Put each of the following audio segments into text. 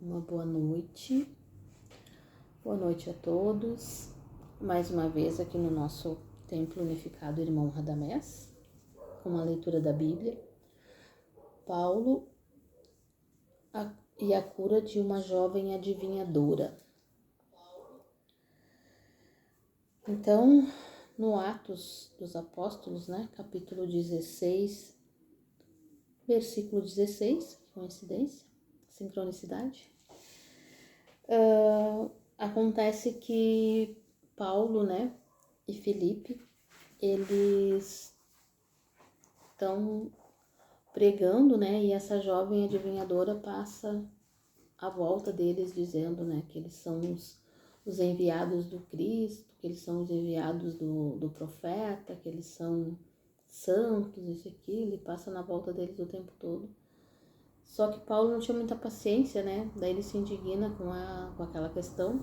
Uma boa noite. Boa noite a todos. Mais uma vez aqui no nosso Templo Unificado Irmão Radamés, com uma leitura da Bíblia. Paulo e a cura de uma jovem adivinhadora. Então, no Atos dos Apóstolos, capítulo 16, versículo 16, coincidência, sincronicidade, acontece que Paulo, e Filipe, eles estão pregando, e essa jovem adivinhadora passa à volta deles dizendo, que eles são os enviados do Cristo, que eles são os enviados do profeta, que eles são santos, isso aqui, ele passa na volta deles o tempo todo. Só que Paulo não tinha muita paciência, daí ele se indigna com aquela questão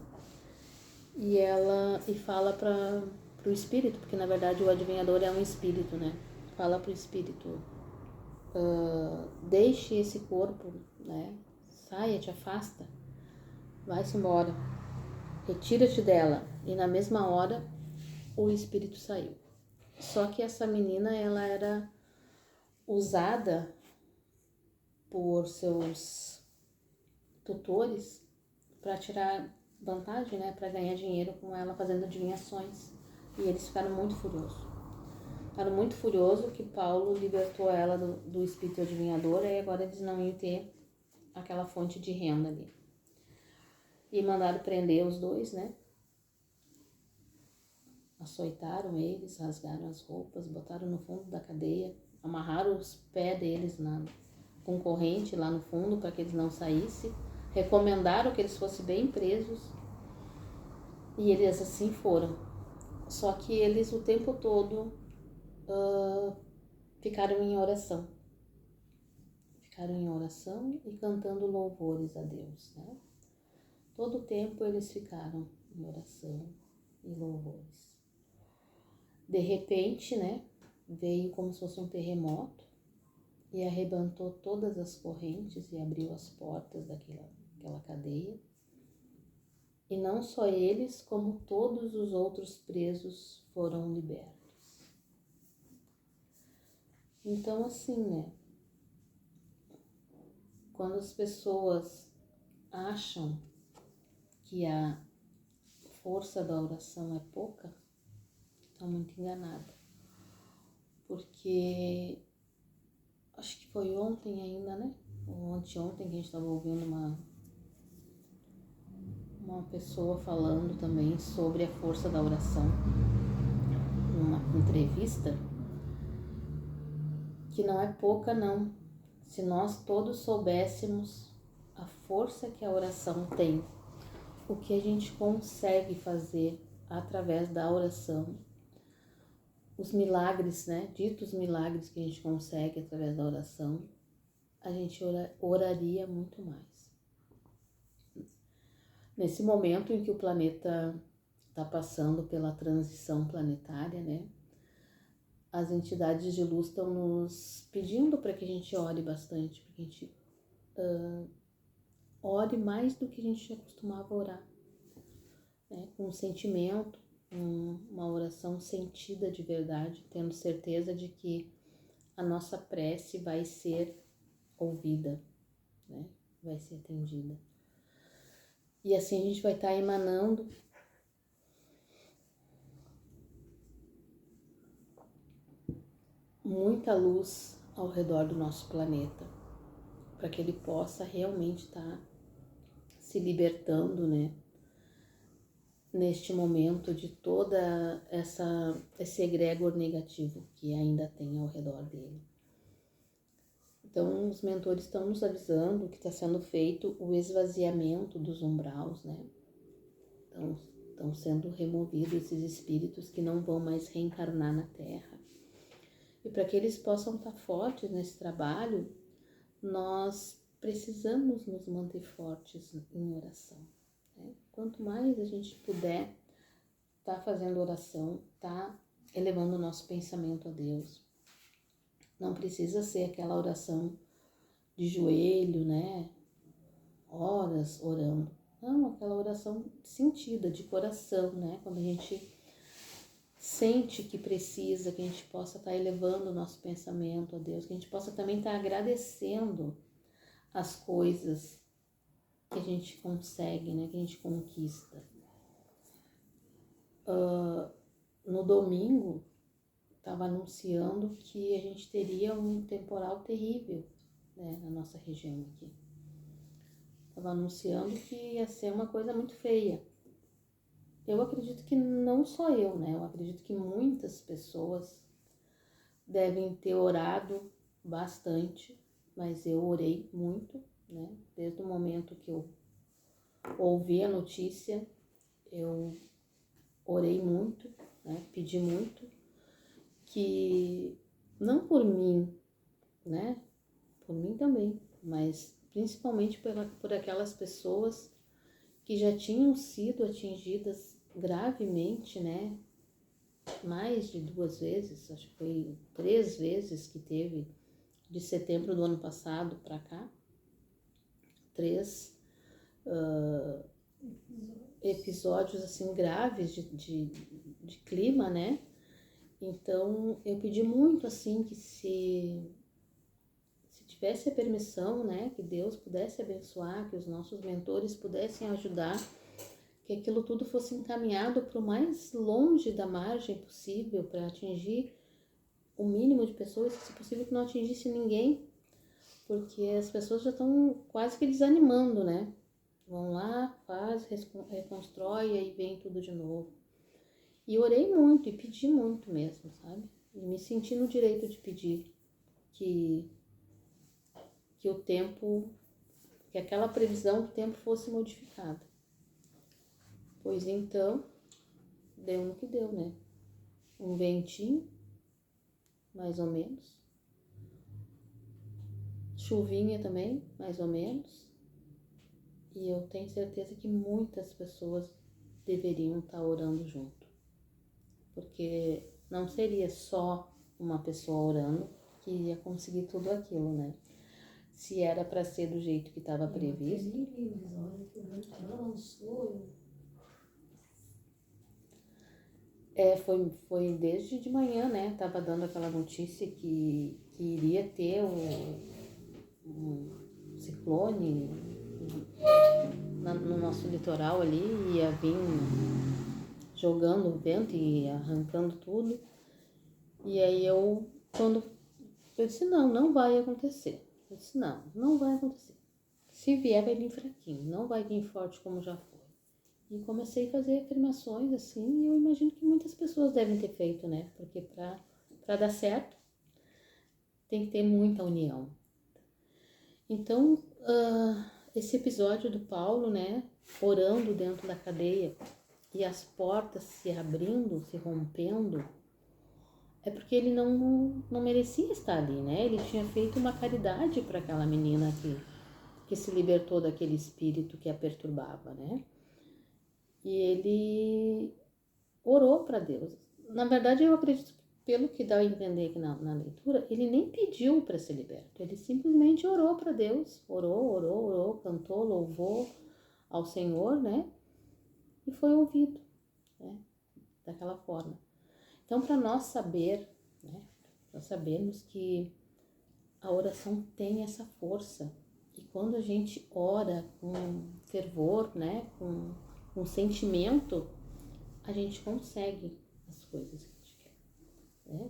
e fala para o espírito, porque na verdade o adivinhador é um espírito, fala para o espírito, deixe esse corpo, saia, te afasta, vai-se embora, retira-te dela. E na mesma hora o espírito saiu. Só que essa menina, ela era usada por seus tutores para tirar vantagem, para ganhar dinheiro com ela fazendo adivinhações. E eles ficaram muito furiosos. Ficaram muito furiosos que Paulo libertou ela do espírito adivinhador, e agora eles não iam ter aquela fonte de renda ali. E mandaram prender os dois, Açoitaram eles, rasgaram as roupas, botaram no fundo da cadeia, amarraram os pés deles com corrente lá no fundo para que eles não saíssem, recomendaram que eles fossem bem presos e eles assim foram. Só que eles o tempo todo ficaram em oração. Ficaram em oração e cantando louvores a Deus, Todo o tempo eles ficaram em oração e louvores. De repente, veio como se fosse um terremoto e arrebentou todas as correntes e abriu as portas daquela cadeia. E não só eles, como todos os outros presos foram libertos. Então, assim, quando as pessoas acham que a força da oração é pouca, estão muito enganadas. Porque acho que foi ontem ainda, ou anteontem, que a gente estava ouvindo uma pessoa falando também sobre a força da oração, numa entrevista, que não é pouca não. Se nós todos soubéssemos a força que a oração tem, o que a gente consegue fazer através da oração, os milagres, ditos milagres que a gente consegue através da oração, a gente oraria muito mais. Nesse momento em que o planeta está passando pela transição planetária, as entidades de luz estão nos pedindo para que a gente ore bastante, para que a gente ore mais do que a gente já costumava orar, com sentimento, uma oração sentida de verdade, tendo certeza de que a nossa prece vai ser ouvida, vai ser atendida. E assim a gente vai estar emanando muita luz ao redor do nosso planeta, para que ele possa realmente estar se libertando, neste momento de toda esse egrégor negativo que ainda tem ao redor dele. Então, os mentores estão nos avisando que está sendo feito o esvaziamento dos umbraus, Então, estão sendo removidos esses espíritos que não vão mais reencarnar na Terra. E para que eles possam estar fortes nesse trabalho, nós precisamos nos manter fortes em oração. Quanto mais a gente puder estar fazendo oração, estar elevando o nosso pensamento a Deus. Não precisa ser aquela oração de joelho, horas orando. Não, aquela oração sentida, de coração, né? Quando a gente sente que precisa, que a gente possa estar elevando o nosso pensamento a Deus, que a gente possa também estar agradecendo as coisas que a gente consegue, né? Que a gente conquista. No domingo, estava anunciando que a gente teria um temporal terrível, né, na nossa região aqui. Estava anunciando que ia ser uma coisa muito feia. Eu acredito que não só eu, né? Eu acredito que muitas pessoas devem ter orado bastante, mas eu orei muito, né? Desde o momento que eu ouvi a notícia, eu orei muito, né? Pedi muito, que não por mim, né? Por mim também, mas principalmente por aquelas pessoas que já tinham sido atingidas gravemente, né? Mais de 2 vezes, acho que foi 3 vezes que teve de setembro do ano passado para cá, 3 episódios assim graves de clima, né? Então eu pedi muito assim que se tivesse a permissão, né, que Deus pudesse abençoar, que os nossos mentores pudessem ajudar, que aquilo tudo fosse encaminhado para o mais longe da margem possível, para atingir o mínimo de pessoas, se possível que não atingisse ninguém, porque as pessoas já estão quase que desanimando, né? Vão lá, faz, reconstrói e aí vem tudo de novo. E orei muito e pedi muito mesmo, sabe? E me senti no direito de pedir que o tempo, que aquela previsão do tempo fosse modificada. Pois então, deu no que deu, né? Um ventinho, mais ou menos. Chuvinha também, mais ou menos. E eu tenho certeza que muitas pessoas deveriam estar orando junto. Porque não seria só uma pessoa orando que ia conseguir tudo aquilo, né? Se era para ser do jeito que estava previsto. Foi desde de manhã, né? Tava dando aquela notícia que iria ter um ciclone no nosso litoral ali, ia vir jogando o vento e arrancando tudo. E aí quando eu disse, não vai acontecer. Eu disse, não vai acontecer. Se vier, vai vir fraquinho, não vai vir forte como já foi. E comecei a fazer afirmações assim, e eu imagino que muitas pessoas devem ter feito, né? Porque para dar certo, tem que ter muita união. Então, esse episódio do Paulo, né? Orando dentro da cadeia e as portas se abrindo, se rompendo, é porque ele não merecia estar ali, né? Ele tinha feito uma caridade para aquela menina que se libertou daquele espírito que a perturbava, né? E ele orou para Deus. Na verdade, eu acredito, pelo que dá a entender aqui na leitura, ele nem pediu para ser liberto. Ele simplesmente orou para Deus. Orou, cantou, louvou ao Senhor, né? E foi ouvido, né? Daquela forma. Então, para nós saber, né? Nós sabemos que a oração tem essa força. E quando a gente ora com fervor, né? Com sentimento, a gente consegue as coisas que a gente quer, né?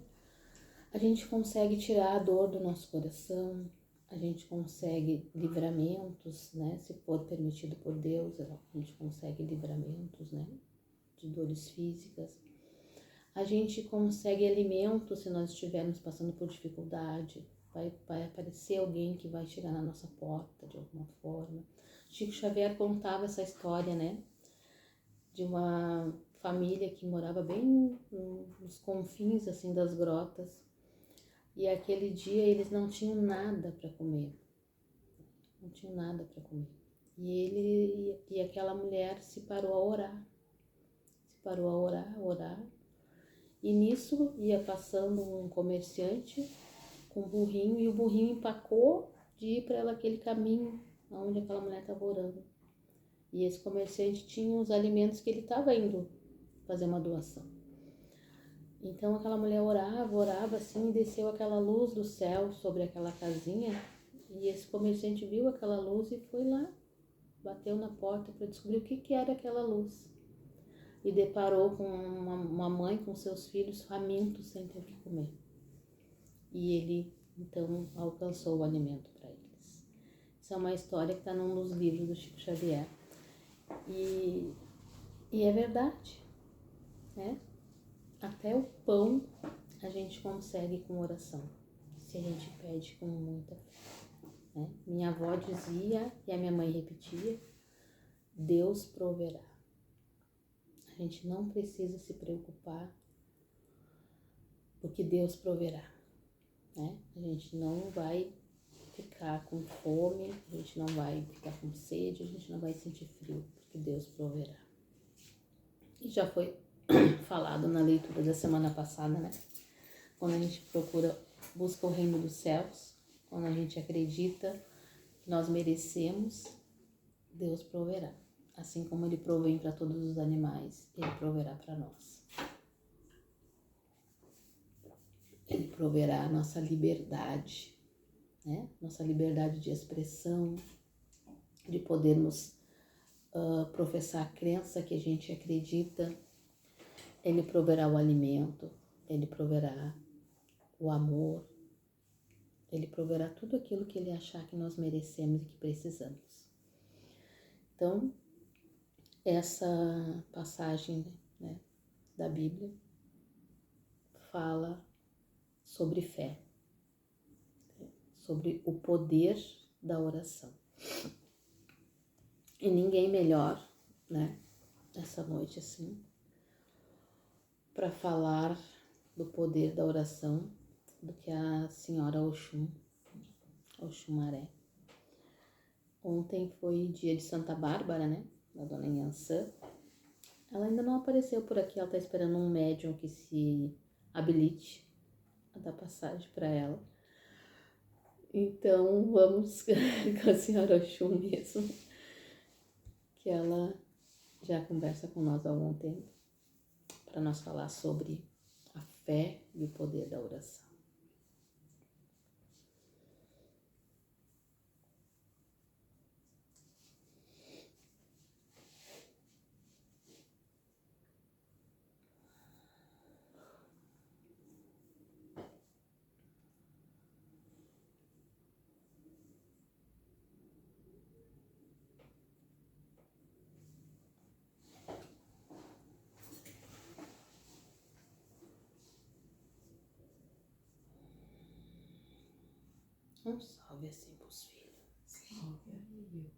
A gente consegue tirar a dor do nosso coração, a gente consegue livramentos, né? Se for permitido por Deus, a gente consegue livramentos, né? De dores físicas. A gente consegue alimento se nós estivermos passando por dificuldade. Vai aparecer alguém que vai chegar na nossa porta de alguma forma. Chico Xavier contava essa história, né? De uma família que morava bem nos confins assim das grotas, e aquele dia eles não tinham nada para comer, e aquela mulher se parou a orar, e nisso ia passando um comerciante com um burrinho, e o burrinho empacou de ir para ela aquele caminho onde aquela mulher estava orando. E esse comerciante tinha os alimentos que ele estava indo fazer uma doação. Então aquela mulher orava assim, e desceu aquela luz do céu sobre aquela casinha. E esse comerciante viu aquela luz e foi lá, bateu na porta para descobrir o que era aquela luz. E deparou com uma mãe com seus filhos famintos sem ter o que comer. E ele então alcançou o alimento para eles. Isso é uma história que está num dos livros do Chico Xavier. E é verdade, né? Até o pão a gente consegue com oração, se a gente pede com muita fé, né? Minha avó dizia, e a minha mãe repetia, Deus proverá. A gente não precisa se preocupar, porque Deus proverá, né? A gente não vai ficar com fome, a gente não vai ficar com sede, a gente não vai sentir frio, porque Deus proverá. E já foi falado na leitura da semana passada, né? Quando a gente busca o reino dos céus, quando a gente acredita que nós merecemos, Deus proverá. Assim como Ele provém para todos os animais, Ele proverá para nós. Ele proverá a nossa liberdade, né? Nossa liberdade de expressão, de podermos professar a crença que a gente acredita. Ele proverá o alimento, Ele proverá o amor, Ele proverá tudo aquilo que Ele achar que nós merecemos e que precisamos. Então, essa passagem, né, da Bíblia fala sobre fé, sobre o poder da oração. E ninguém melhor, né, essa noite assim, para falar do poder da oração do que a senhora Oxumaré. Ontem foi dia de Santa Bárbara, né, da dona Inhansã. Ela ainda não apareceu por aqui, ela tá esperando um médium que se habilite a dar passagem para ela. Então vamos com a senhora Oxum mesmo, que ela já conversa com nós há algum tempo, para nós falar sobre a fé e o poder da oração. Um salve assim pros filhos. Salve aí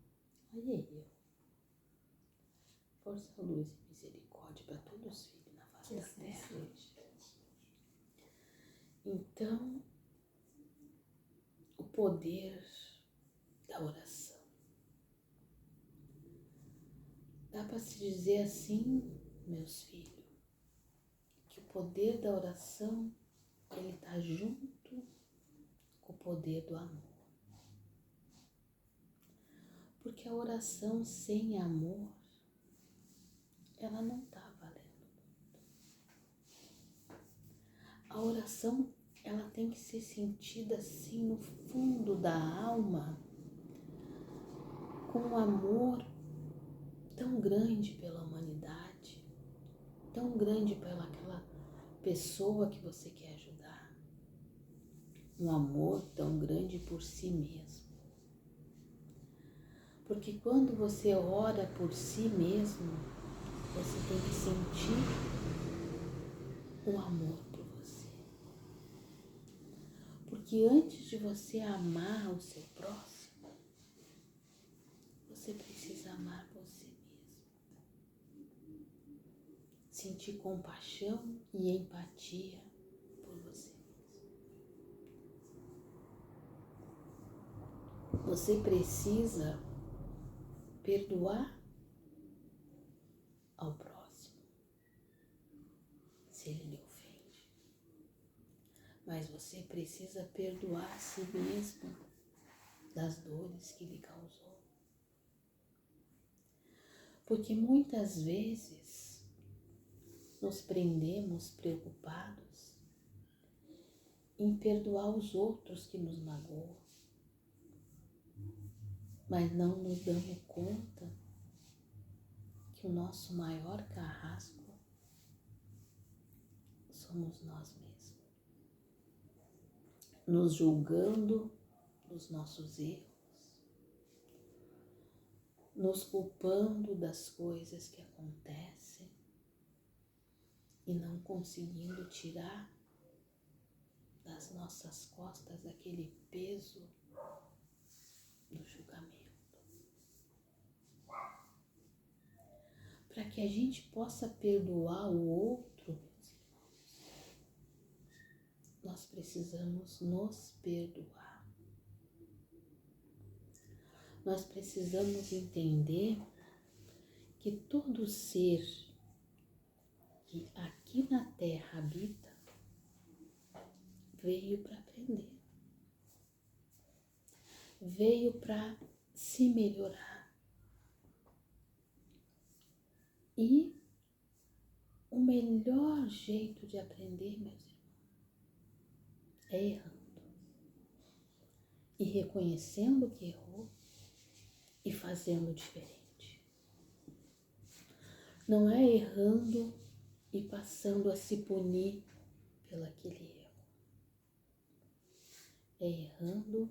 eu. Força, luz e misericórdia para todos os filhos na face da terra. Então, o poder da oração. Dá para se dizer assim, meus filhos, que o poder da oração, ele está junto com o poder do amor. Porque a oração sem amor, ela não está valendo. A oração, ela tem que ser sentida assim no fundo da alma, com um amor tão grande pela humanidade, tão grande pela aquela pessoa que você quer ajudar, um amor tão grande por si mesmo. Porque quando você ora por si mesmo, você tem que sentir o amor por você. Porque antes de você amar o seu próximo, você precisa amar você mesmo. Sentir compaixão e empatia por você mesmo. Você precisa perdoar ao próximo, se ele lhe ofende. Mas você precisa perdoar a si mesmo das dores que lhe causou. Porque muitas vezes nos prendemos preocupados em perdoar os outros que nos magoam, mas não nos damos conta que o nosso maior carrasco somos nós mesmos, nos julgando dos nossos erros, nos culpando das coisas que acontecem e não conseguindo tirar das nossas costas aquele peso do julgamento. Para que a gente possa perdoar o outro, meus irmãos, nós precisamos nos perdoar. Nós precisamos entender que todo ser que aqui na Terra habita veio para aprender, veio para se melhorar. E o melhor jeito de aprender, meus irmãos, é errando e reconhecendo que errou e fazendo diferente. Não é errando e passando a se punir pelo aquele erro. É errando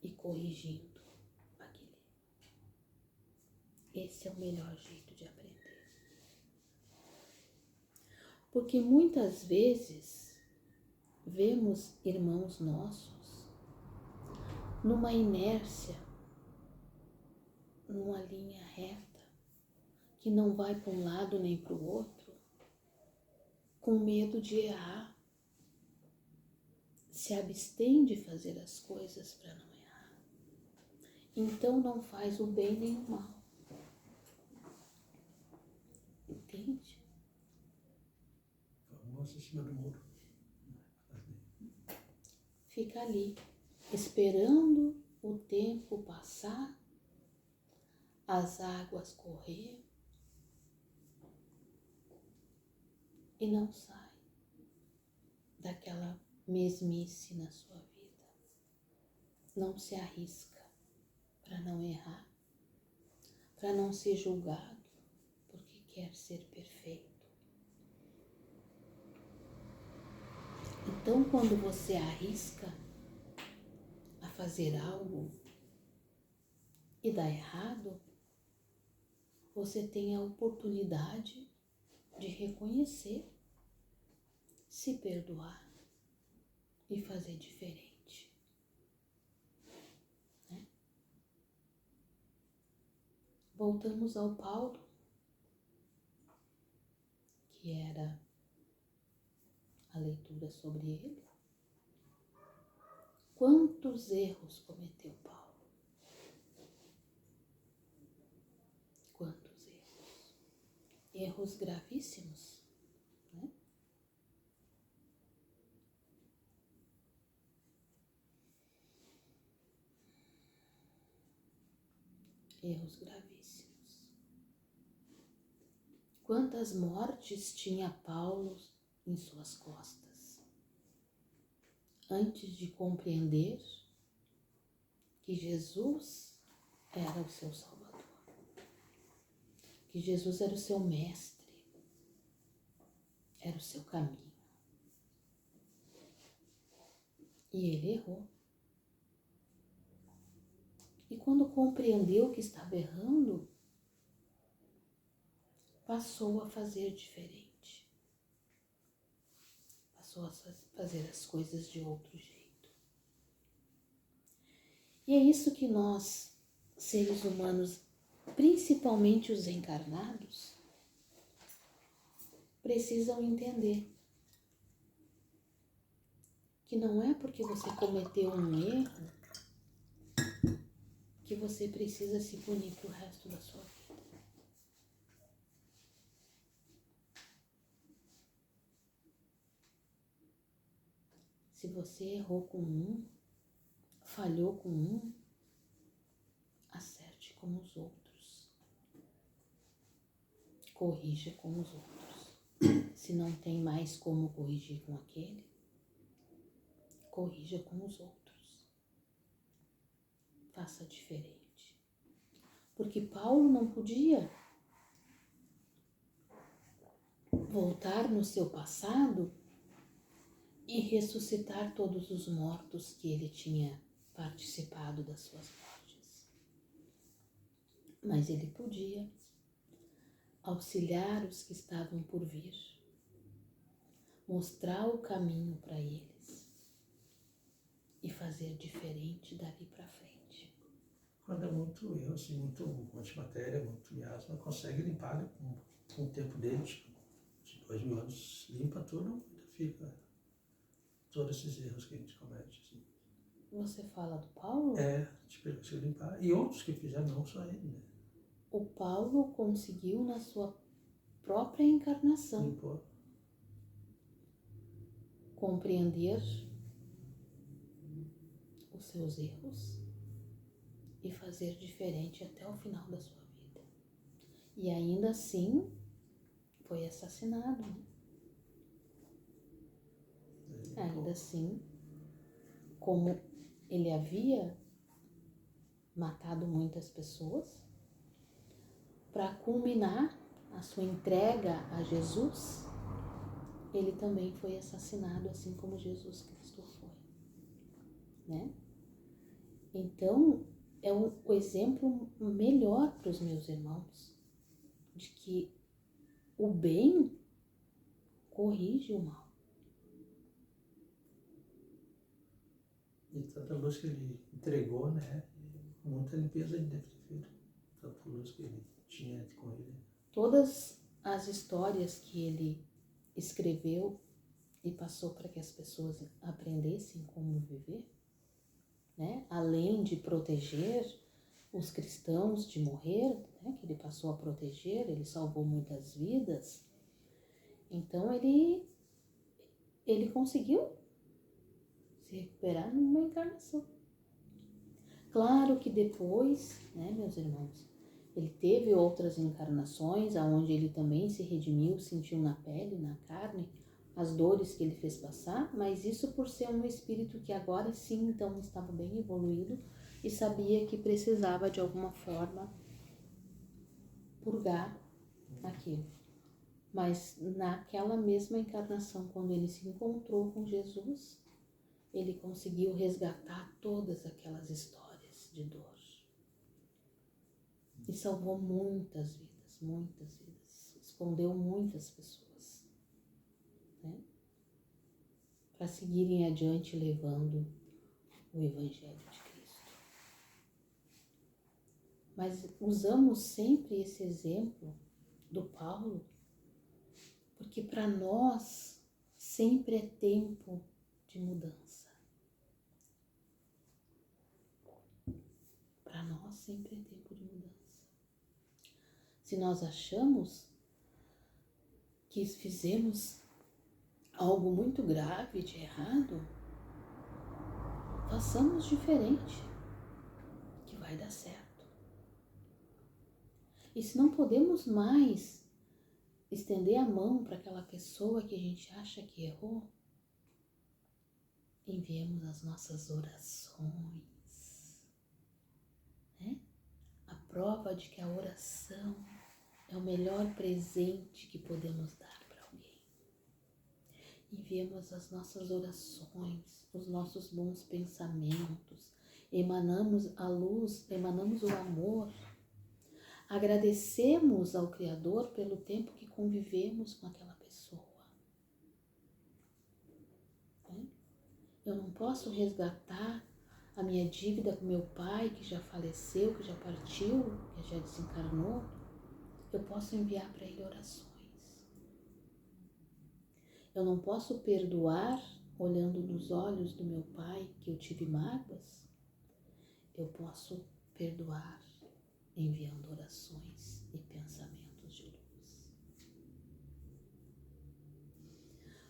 e corrigindo aquele erro. Esse é o melhor jeito de aprender. Porque muitas vezes vemos irmãos nossos numa inércia, numa linha reta, que não vai para um lado nem para o outro, com medo de errar, se abstém de fazer as coisas para não errar. Então não faz o bem nem o mal. Entende? Famoso em cima do muro. Fica ali, esperando o tempo passar, as águas correr e não sai daquela mesmice na sua vida. Não se arrisca para não errar, para não ser julgado, porque quer ser perfeito. Então, quando você arrisca a fazer algo e dá errado, você tem a oportunidade de reconhecer, se perdoar e fazer diferente. Né? Voltamos ao Paulo, que era a leitura sobre ele. Quantos erros cometeu Paulo? Quantos erros? Erros gravíssimos, né? Erros gravíssimos. Quantas mortes tinha Paulo em suas costas antes de compreender que Jesus era o seu Salvador, que Jesus era o seu mestre, era o seu caminho. E ele errou. E quando compreendeu que estava errando, passou a fazer diferente. Passou a fazer as coisas de outro jeito. E é isso que nós, seres humanos, principalmente os encarnados, precisam entender. Que não é porque você cometeu um erro que você precisa se punir pro resto da sua vida. Se você errou com um, falhou com um, acerte com os outros. corrija com os outros. Se não tem mais como corrigir com aquele, corrija com os outros. Faça diferente. Porque Paulo não podia voltar no seu passado e ressuscitar todos os mortos que ele tinha participado das suas mortes. Mas ele podia auxiliar os que estavam por vir, mostrar o caminho para eles e fazer diferente dali para frente. Quando é muito erro, assim, muito antimatéria, muito miasma, consegue limpar com o tempo dele, tipo, de 2000 anos, limpa tudo, ainda fica todos esses erros que a gente comete. Assim. Você fala do Paulo? Tipo, ele conseguiu limpar. E outros que fizeram, não só ele, né? O Paulo conseguiu na sua própria encarnação Limpou. compreender os seus erros e fazer diferente até o final da sua vida. E ainda assim foi assassinado. Né? Ainda assim, como ele havia matado muitas pessoas, para culminar a sua entrega a Jesus, ele também foi assassinado, assim como Jesus Cristo foi. Né? Então, é o exemplo melhor para os meus irmãos de que o bem corrige o mal. E tanta luz que ele entregou, né? Muita limpeza ele deve ter feito. Tanta luz que ele tinha com ele. Todas as histórias que ele escreveu e passou para que as pessoas aprendessem como viver, né? Além de proteger os cristãos de morrer, né? Que ele passou a proteger, ele salvou muitas vidas. Então ele conseguiu se recuperar numa encarnação. Claro que depois, né, meus irmãos, ele teve outras encarnações, onde ele também se redimiu, sentiu na pele, na carne, as dores que ele fez passar, mas isso por ser um espírito que agora sim, então, estava bem evoluído e sabia que precisava de alguma forma purgar aquilo. Mas naquela mesma encarnação, quando ele se encontrou com Jesus, ele conseguiu resgatar todas aquelas histórias de dor. E salvou muitas vidas, muitas vidas. Escondeu muitas pessoas, né? Para seguirem adiante levando o Evangelho de Cristo. Mas usamos sempre esse exemplo do Paulo, porque para nós sempre é tempo de mudança. Para nós sempre é tempo de mudança. Se nós achamos que fizemos algo muito grave de errado, façamos diferente, que vai dar certo. E se não podemos mais estender a mão para aquela pessoa que a gente acha que errou, enviemos as nossas orações, né? A prova de que a oração é o melhor presente que podemos dar para alguém. Enviemos as nossas orações, os nossos bons pensamentos, emanamos a luz, emanamos o amor. Agradecemos ao Criador pelo tempo que convivemos com aquela pessoa. Eu não posso resgatar a minha dívida com meu pai, que já faleceu, que já partiu, que já desencarnou. Eu posso enviar para ele orações. Eu não posso perdoar olhando nos olhos do meu pai que eu tive mágoas. Eu posso perdoar enviando orações e pensamentos de luz.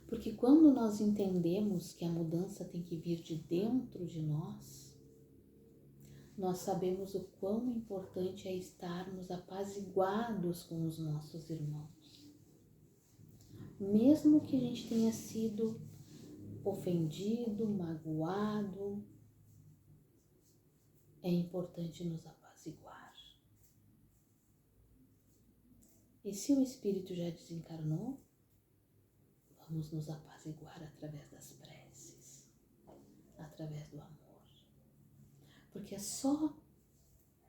Porque quando nós entendemos que a mudança tem que vir de dentro de nós nós sabemos o quão importante é estarmos apaziguados com os nossos irmãos. Mesmo que a gente tenha sido ofendido, magoado, é importante nos apaziguar. E se o espírito já desencarnou, vamos nos apaziguar através das preces, através do amor. Porque é só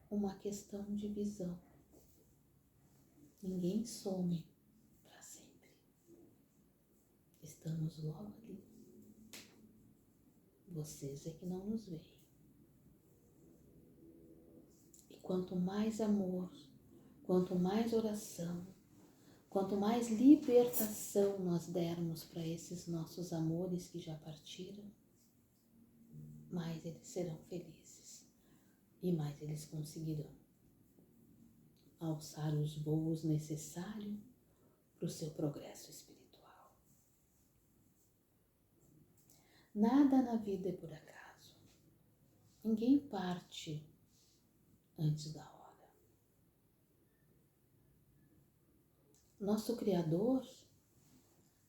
uma questão de visão. Ninguém some para sempre. Estamos logo ali. Vocês é que não nos veem. E quanto mais amor, quanto mais oração, quanto mais libertação nós dermos para esses nossos amores que já partiram, mais eles serão felizes e mais eles conseguirão alçar os voos necessários para o seu progresso espiritual. Nada na vida é por acaso. Ninguém parte antes da hora. Nosso Criador,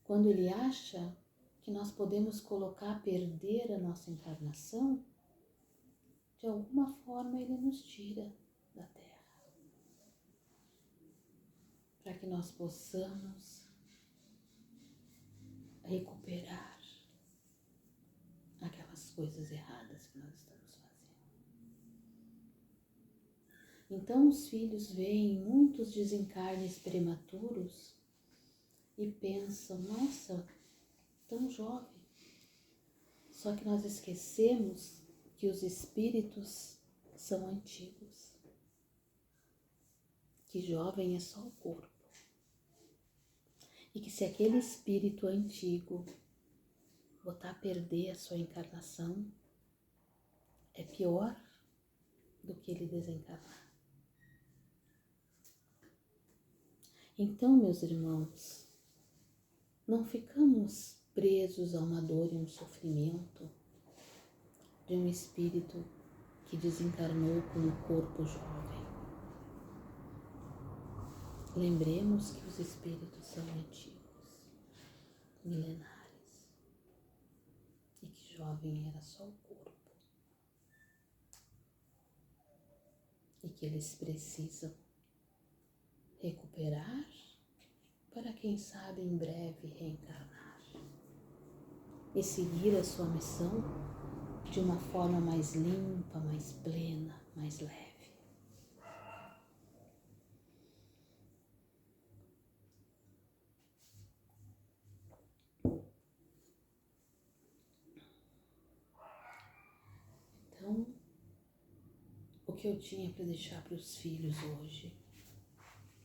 quando Ele acha que nós podemos colocar a perder a nossa encarnação, de alguma forma Ele nos tira da Terra, para que nós possamos recuperar aquelas coisas erradas que nós estamos fazendo. Então os filhos veem muitos desencarnes prematuros e pensam, nossa, tão jovem. Só que nós esquecemos que os espíritos são antigos, que jovem é só o corpo. E que se aquele espírito antigo botar a perder a sua encarnação, é pior do que ele desencarnar. Então, meus irmãos, não ficamos presos a uma dor e um sofrimento de um espírito que desencarnou com o corpo jovem. Lembremos que os espíritos são antigos, milenares, e que jovem era só o corpo. E que eles precisam recuperar para, quem sabe, em breve reencarnar e seguir a sua missão de uma forma mais limpa, mais plena, mais leve. Então, o que eu tinha para deixar para os filhos hoje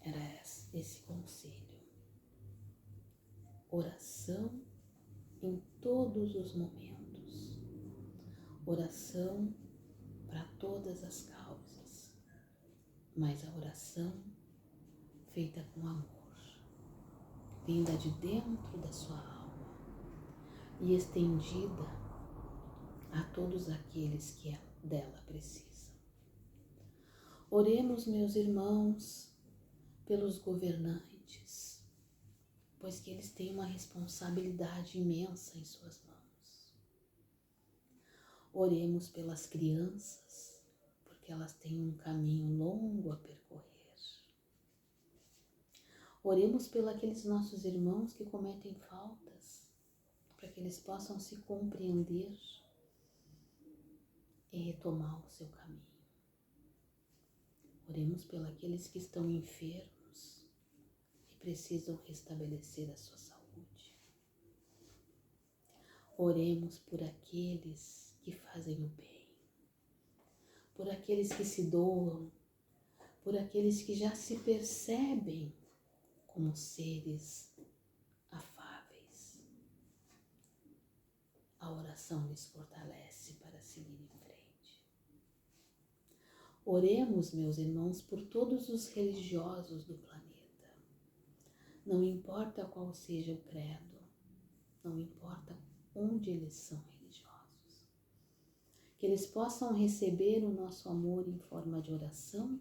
era esse conselho. Oração em todos os momentos. Oração para todas as causas. Mas a oração feita com amor, vinda de dentro da sua alma e estendida a todos aqueles que dela precisam. Oremos, meus irmãos, pelos governantes, pois que eles têm uma responsabilidade imensa em suas mãos. Oremos pelas crianças, porque elas têm um caminho longo a percorrer. Oremos pelos aqueles nossos irmãos que cometem faltas, para que eles possam se compreender e retomar o seu caminho. Oremos pelos aqueles que estão enfermos e precisam restabelecer a sua saúde. Oremos por aqueles que fazem o bem, por aqueles que se doam, por aqueles que já se percebem como seres afáveis. A oração lhes fortalece para seguir em frente. Oremos, meus irmãos, por todos os religiosos do planeta. Não importa qual seja o credo, não importa onde eles são religiosos. que eles possam receber o nosso amor em forma de oração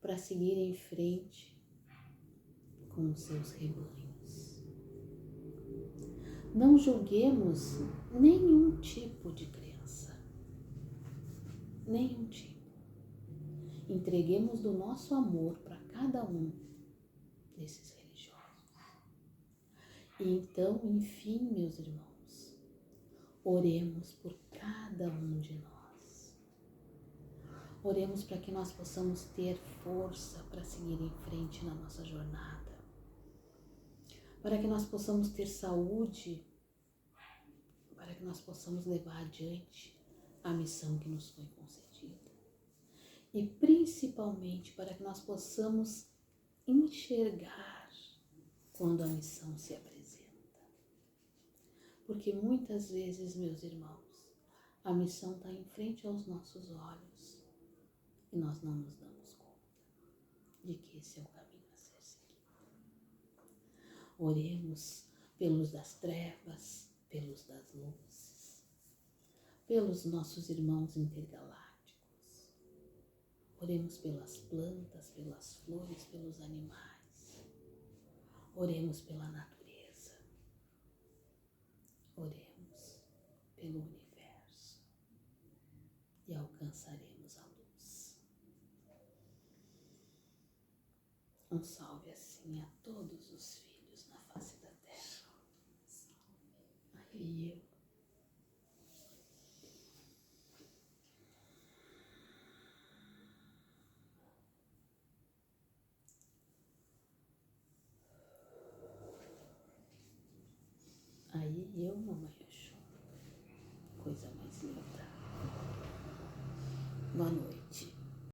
para seguir em frente com os seus rebanhos. Não julguemos nenhum tipo de crença, nenhum tipo. Entreguemos do nosso amor para cada um desses religiosos. E então, enfim, meus irmãos, oremos por cada um de nós. Oremos para que nós possamos ter força para seguir em frente na nossa jornada. Para que nós possamos ter saúde, para que nós possamos levar adiante a missão que nos foi concedida. E principalmente para que nós possamos enxergar quando a missão se apresenta. Porque muitas vezes, meus irmãos, a missão está em frente aos nossos olhos e nós não nos damos conta de que esse é o caminho a ser seguido. Oremos pelos das trevas, pelos das luzes, pelos nossos irmãos intergalácticos. Oremos pelas plantas, pelas flores, pelos animais. Oremos pela natureza. Oremos pelo universo e alcançaremos a luz. Um salve assim a todos os filhos na face da terra. E eu